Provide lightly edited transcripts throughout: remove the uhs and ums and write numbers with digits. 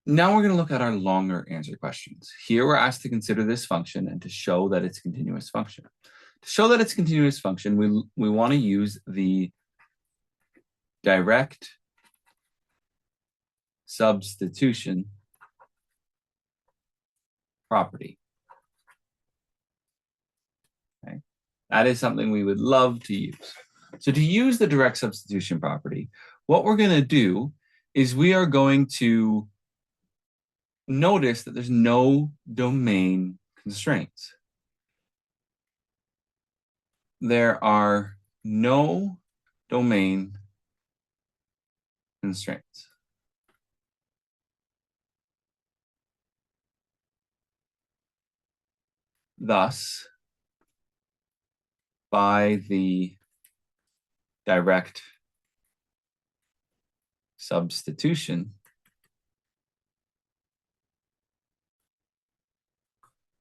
Now we're going to look at our longer answer questions. Here we're asked to consider this function and to show that it's a continuous function. To show that it's a continuous function, we want to use the direct substitution property. Okay? That is something we would love to use. So to use the direct substitution property, what we're going to do is we are going to notice that there's no domain constraints. There are no domain constraints. Thus, by the direct substitution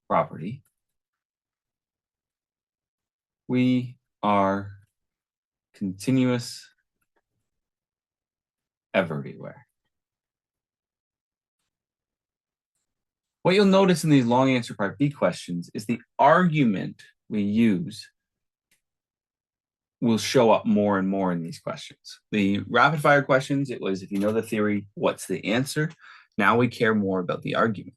property, we are continuous everywhere. What you'll notice in these long answer part B questions is the argument we use will show up more and more in these questions. The rapid fire questions, it was if you know the theory, what's the answer? Now we care more about the argument.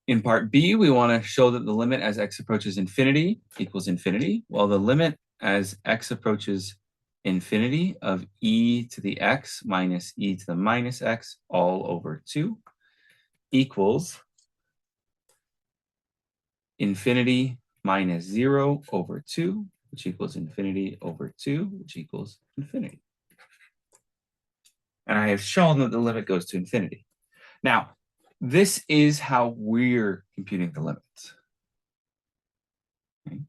In part B, we want to show that the limit as x approaches infinity equals infinity, while the limit as x approaches infinity of e to the x minus e to the minus x all over 2 equals infinity minus 0 over 2, which equals infinity over 2, which equals infinity. And I have shown that the limit goes to infinity. Now, this is how we're computing the limits. Okay.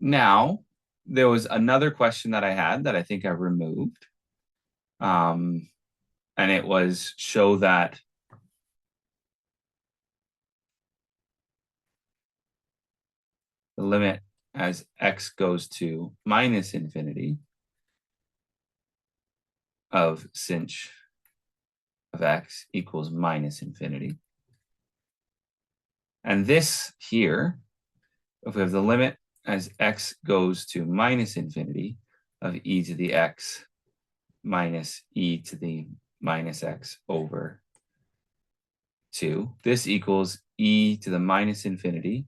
Now, there was another question that I had that I think I removed. And it was show that the limit as x goes to minus infinity of sinh of x equals minus infinity. And this here, if we have the limit as x goes to minus infinity of e to the x minus e to the minus x over 2, this equals e to the minus infinity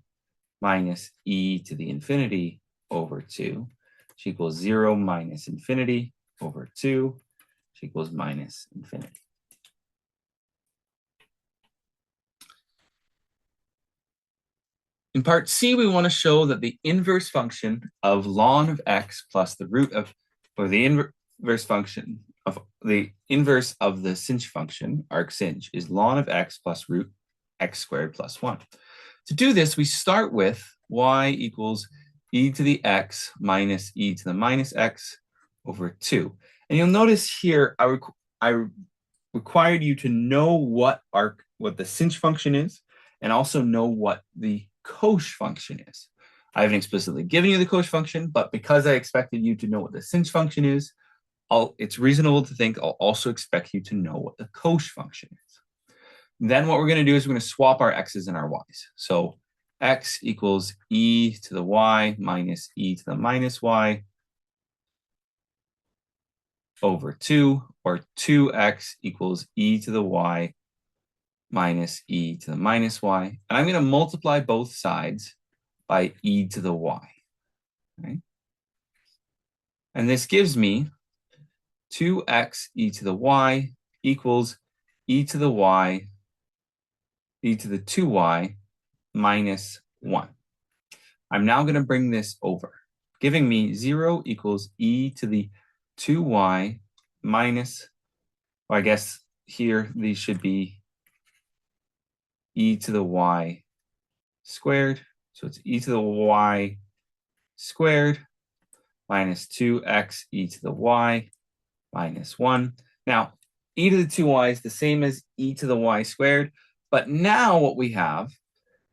minus e to the infinity over 2, which equals 0 minus infinity over 2, which equals minus infinity. In part C, we want to show that the inverse function of ln of x plus the root of, or the inverse function of the inverse of the sinh function, arcsinh, is ln of x plus root x squared plus 1. To do this, we start with y equals e to the x minus e to the minus x over 2. And you'll notice here, I required you to know what the sinh function is, and also know what the cosh function is. I haven't explicitly given you the cosh function, but because I expected you to know what the sinh function is, it's reasonable to think I'll also expect you to know what the cosh function is. Then what we're going to do is we're going to swap our x's and our y's. So x equals e to the y minus e to the minus y over 2, or 2x equals e to the y minus e to the minus y. And I'm going to multiply both sides by e to the y. Okay? And this gives me 2x e to the y equals e to the y, e to the 2y minus 1. I'm now going to bring this over, giving me 0 equals e to the 2y minus, well, I guess here these should be e to the y squared. So it's e to the y squared minus 2x e to the y minus 1. Now, e to the 2y is the same as e to the y squared. But now what we have,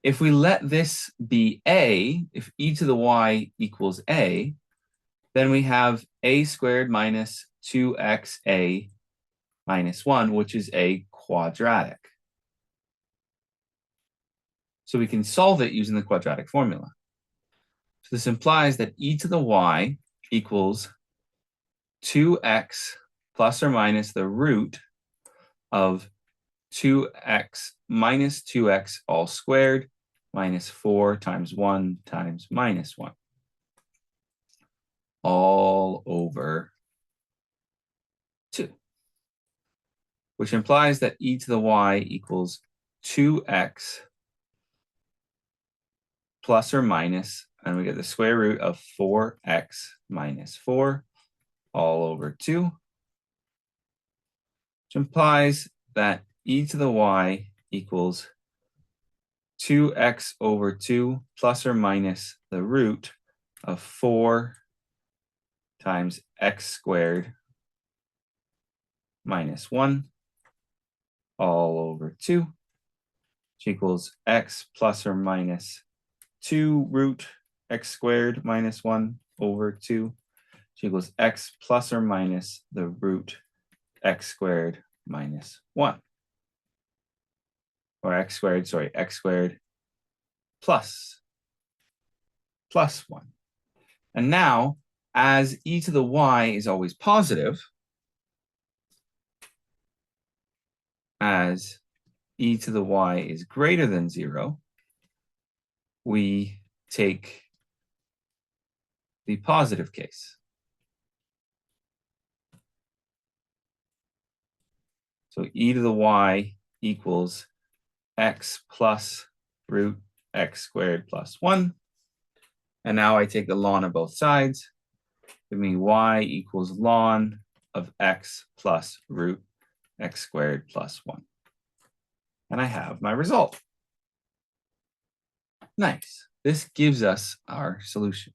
if we let this be a, if e to the y equals a, then we have a squared minus 2xa minus 1, which is a quadratic. So we can solve it using the quadratic formula. So this implies that e to the y equals 2x plus or minus the root of 2x minus 2x all squared minus 4 times 1 times minus 1 all over 2, which implies that e to the y equals 2x plus or minus, and we get the square root of 4x minus 4 all over 2, which implies that e to the y equals 2x over 2 plus or minus the root of 4 times x squared minus 1 all over 2, which equals x plus or minus 2 root x squared minus 1 over 2, which equals x plus or minus the root x squared minus 1. Or x squared plus 1. And now, as e to the y is always positive, as e to the y is greater than 0, we take the positive case. So e to the y equals x plus root x squared plus 1. And now I take the ln of both sides. Give me y equals ln of x plus root x squared plus 1. And I have my result. Nice. This gives us our solution.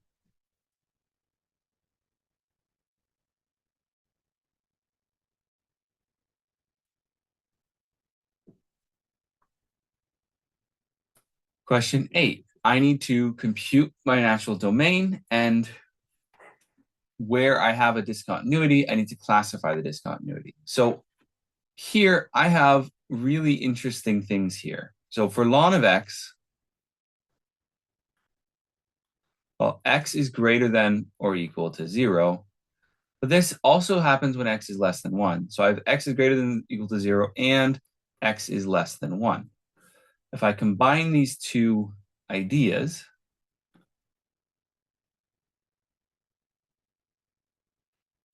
Question 8. I need to compute my natural domain, and where I have a discontinuity, I need to classify the discontinuity. So here I have really interesting things here. So for ln of x, well, x is greater than or equal to 0. But this also happens when x is less than 1. So I have x is greater than or equal to 0 and x is less than 1. If I combine these two ideas,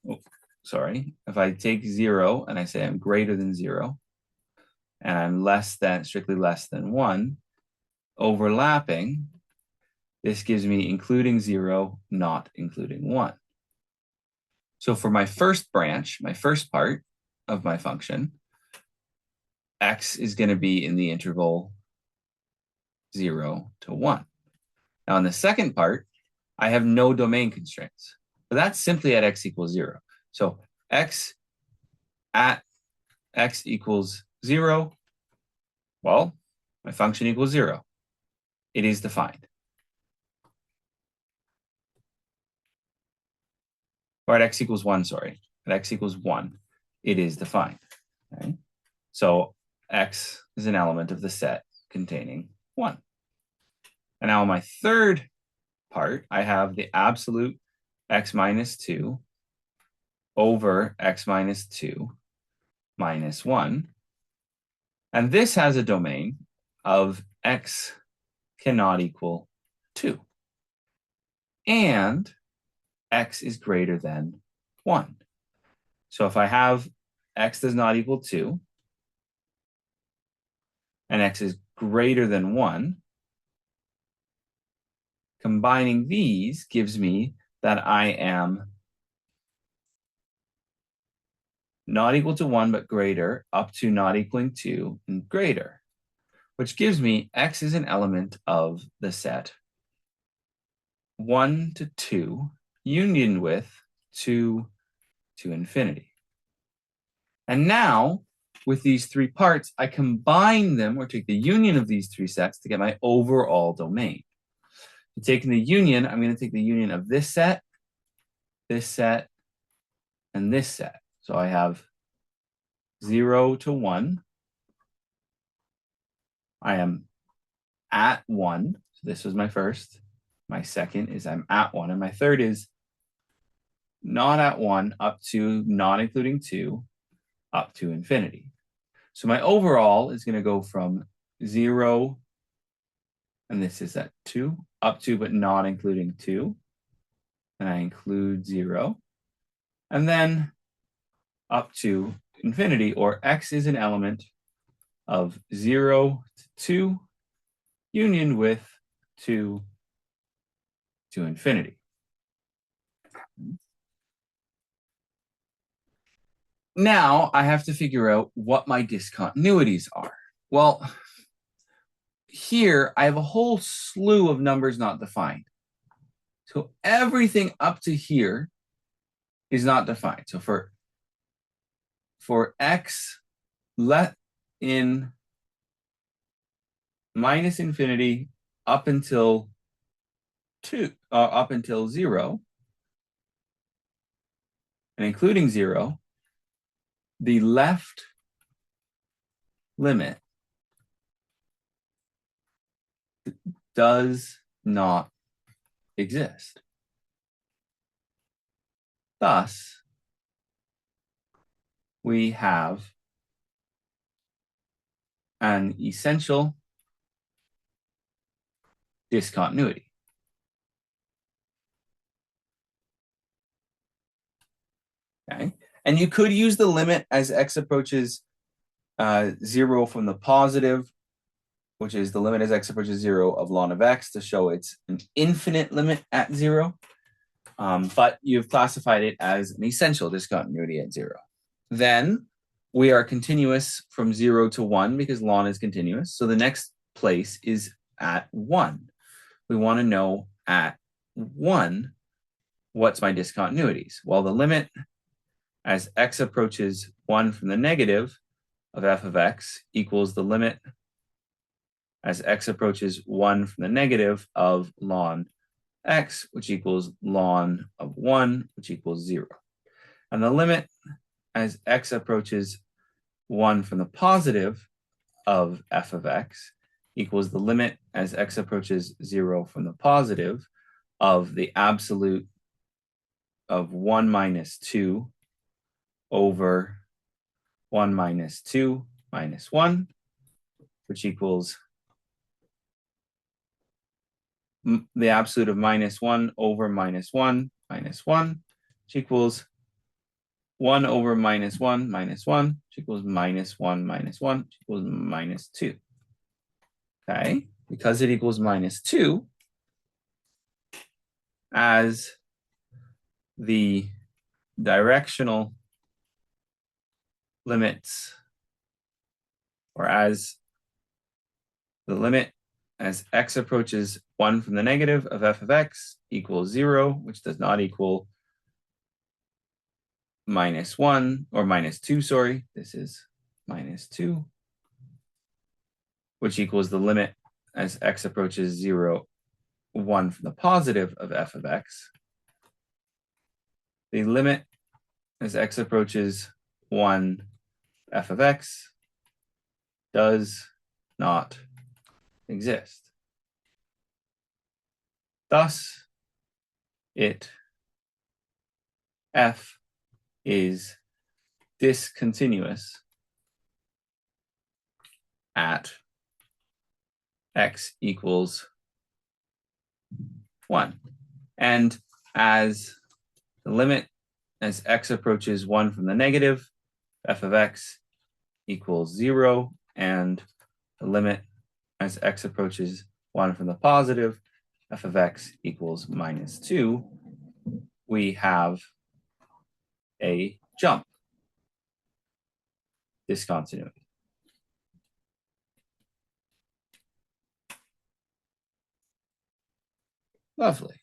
if I take 0 and I say I'm greater than 0 and I'm strictly less than 1, overlapping, this gives me including 0, not including 1. So for my first branch, my first part of my function, x is going to be in the interval 0 to 1. Now in the second part, I have no domain constraints. But that's simply at x equals 0. So x at x equals 0, well, my function equals 0. It is defined. Or at x equals 1, sorry. At x equals 1, it is defined. Okay? So x is an element of the set containing 1. And now in my third part, I have the absolute x minus 2 over x minus 2 minus 1. And this has a domain of x cannot equal 2. And x is greater than 1. So if I have x does not equal 2, and x is greater than 1, combining these gives me that I am not equal to 1 but greater up to not equaling 2 and greater, which gives me x is an element of the set 1 to 2 union with 2 to infinity. And now with these three parts, I combine them or take the union of these three sets to get my overall domain. So taking the union, I'm going to take the union of this set, and this set. So I have 0 to 1. I am at 1. So this was my first. My second is I'm at 1. And my third is not at 1 up to, not including 2, up to infinity. So my overall is going to go from 0, and this is at 2, up to but not including 2. And I include 0. And then up to infinity, or x is an element of 0 to 2, union with 2 to infinity. Now I have to figure out what my discontinuities are. Well, here I have a whole slew of numbers not defined. So everything up to here is not defined. So for x let in minus infinity up until 0, and including 0, the left limit does not exist. Thus, we have an essential discontinuity. Okay, and you could use the limit as x approaches 0 from the positive, which is the limit as x approaches 0 of ln of x, to show it's an infinite limit at 0. But you've classified it as an essential discontinuity at 0. Then we are continuous from 0 to 1 because ln is continuous. So the next place is at 1. We want to know at 1, what's my discontinuities? Well, the limit as x approaches 1 from the negative of f of x equals the limit as x approaches 1 from the negative of ln x, which equals ln of 1, which equals 0. And the limit as x approaches 1 from the positive of f of x equals the limit as x approaches 0 from the positive of the absolute of 1 minus 2 over 1 minus 2 minus 1, which equals the absolute of minus 1 over minus 1 minus 1, which equals 1 over minus 1 minus 1, which equals minus 1 minus 1, which equals minus 2. Okay, because it equals minus 2, as the directional limits, or as the limit as x approaches 1 from the negative of f of x equals 0, which does not equal minus 1, or minus 2, sorry, this is minus 2, which equals the limit as x approaches 0, 1 from the positive of f of x. The limit as x approaches 1 f of x does not exist. Thus, f is discontinuous at x equals 1. And as the limit as x approaches 1 from the negative, f of x equals 0, and the limit as x approaches 1 from the positive, f of x equals minus 2, we have a jump discontinuity. Lovely.